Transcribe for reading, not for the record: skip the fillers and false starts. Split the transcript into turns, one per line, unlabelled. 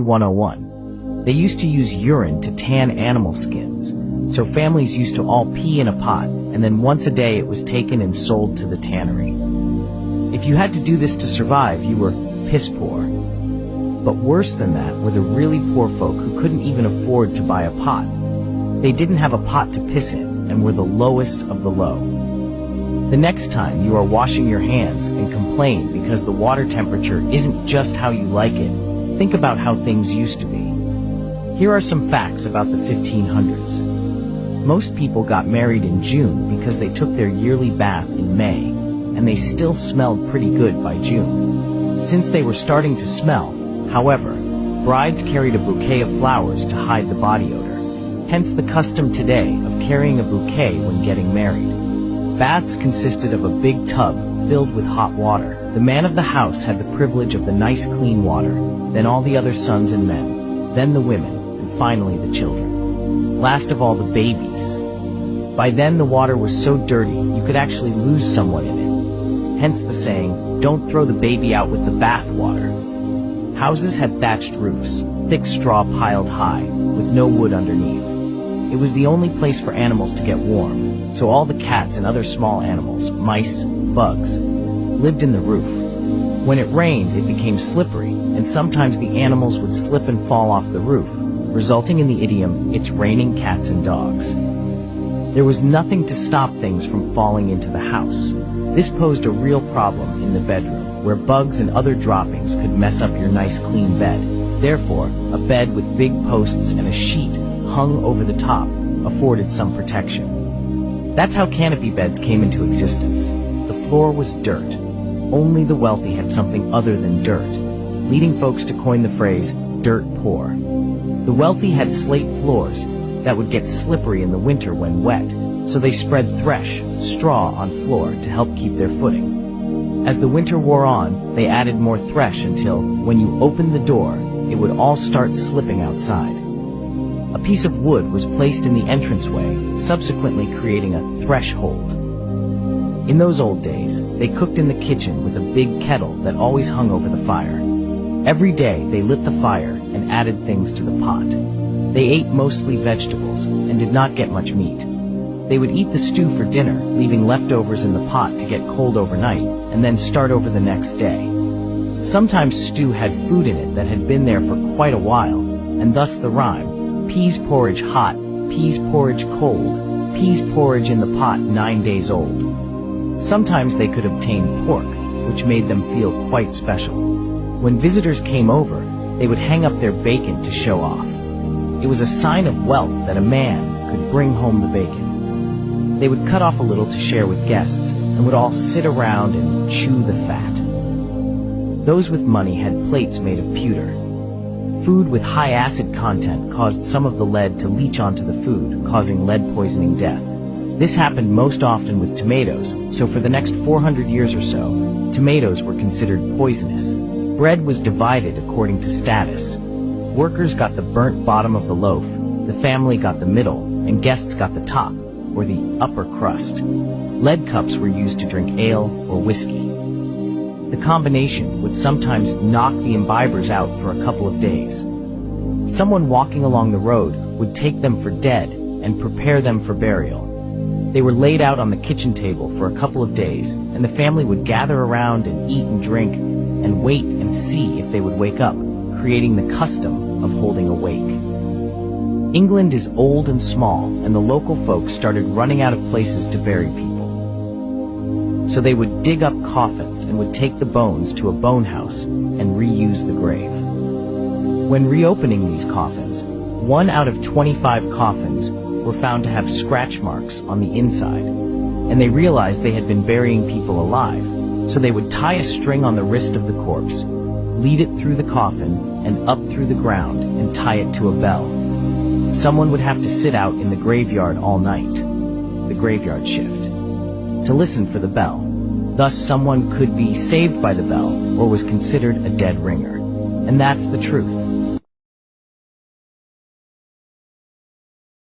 101. They used to use urine to tan animal skins, so families used to all pee in a pot, and then once a day it was taken and sold to the tannery. If you had to do this to survive, you were piss poor. But worse than that were the really poor folk who couldn't even afford to buy a pot. They didn't have a pot to piss in and were the lowest of the low. The next time you are washing your hands and complain because the water temperature isn't just how you like it, think about how things used to be. Here are some facts about the 1500s. Most people got married in June because they took their yearly bath in May, and they still smelled pretty good by June. Since they were starting to smell, however, brides carried a bouquet of flowers to hide the body odor, hence the custom today of carrying a bouquet when getting married. Baths consisted of a big tub filled with hot water. The man of the house had the privilege of the nice clean water, then all the other sons and men, then the women, and finally the children. Last of all, the babies. By then the water was so dirty you could actually lose someone in it. Hence the saying, don't throw the baby out with the bath water. Houses had thatched roofs, thick straw piled high, with no wood underneath. It was the only place for animals to get warm, so all the cats and other small animals, mice, bugs, lived in the roof. When it rained, it became slippery, and sometimes the animals would slip and fall off the roof, resulting in the idiom, "It's raining cats and dogs." There was nothing to stop things from falling into the house. This posed a real problem in the bedroom, where bugs and other droppings could mess up your nice clean bed. Therefore, a bed with big posts and a sheet hung over the top afforded some protection. That's how canopy beds came into existence. The floor was dirt. Only the wealthy had something other than dirt, leading folks to coin the phrase, dirt poor. The wealthy had slate floors that would get slippery in the winter when wet, so they spread thresh, straw on floor to help keep their footing. As the winter wore on, they added more thresh until, when you opened the door, it would all start slipping outside. A piece of wood was placed in the entranceway, subsequently creating a threshold. In those old days, they cooked in the kitchen with a big kettle that always hung over the fire. Every day, they lit the fire and added things to the pot. They ate mostly vegetables and did not get much meat. They would eat the stew for dinner, leaving leftovers in the pot to get cold overnight, and then start over the next day. Sometimes stew had food in it that had been there for quite a while, and thus the rhyme, peas porridge hot, peas porridge cold, peas porridge in the pot 9 days old. Sometimes they could obtain pork, which made them feel quite special. When visitors came over, they would hang up their bacon to show off. It was a sign of wealth that a man could bring home the bacon. They would cut off a little to share with guests, and would all sit around and chew the fat. Those with money had plates made of pewter. Food with high acid content caused some of the lead to leach onto the food, causing lead poisoning death. This happened most often with tomatoes, so for the next 400 years or so, tomatoes were considered poisonous. Bread was divided according to status. Workers got the burnt bottom of the loaf, the family got the middle, and guests got the top, or the upper crust. Lead cups were used to drink ale or whiskey. The combination would sometimes knock the imbibers out for a couple of days. Someone walking along the road would take them for dead and prepare them for burial. They were laid out on the kitchen table for a couple of days, and the family would gather around and eat and drink and wait and see if they would wake up, creating the custom of holding a wake. England is old and small, and the local folks started running out of places to bury people. So they would dig up coffins and would take the bones to a bone house and reuse the grave. When reopening these coffins, 1 out of 25 coffins were found to have scratch marks on the inside, and they realized they had been burying people alive, so they would tie a string on the wrist of the corpse, lead it through the coffin and up through the ground and tie it to a bell. Someone would have to sit out in the graveyard all night, the graveyard shift, to listen for the bell. Thus someone could be saved by the bell or was considered a dead ringer. And that's the truth.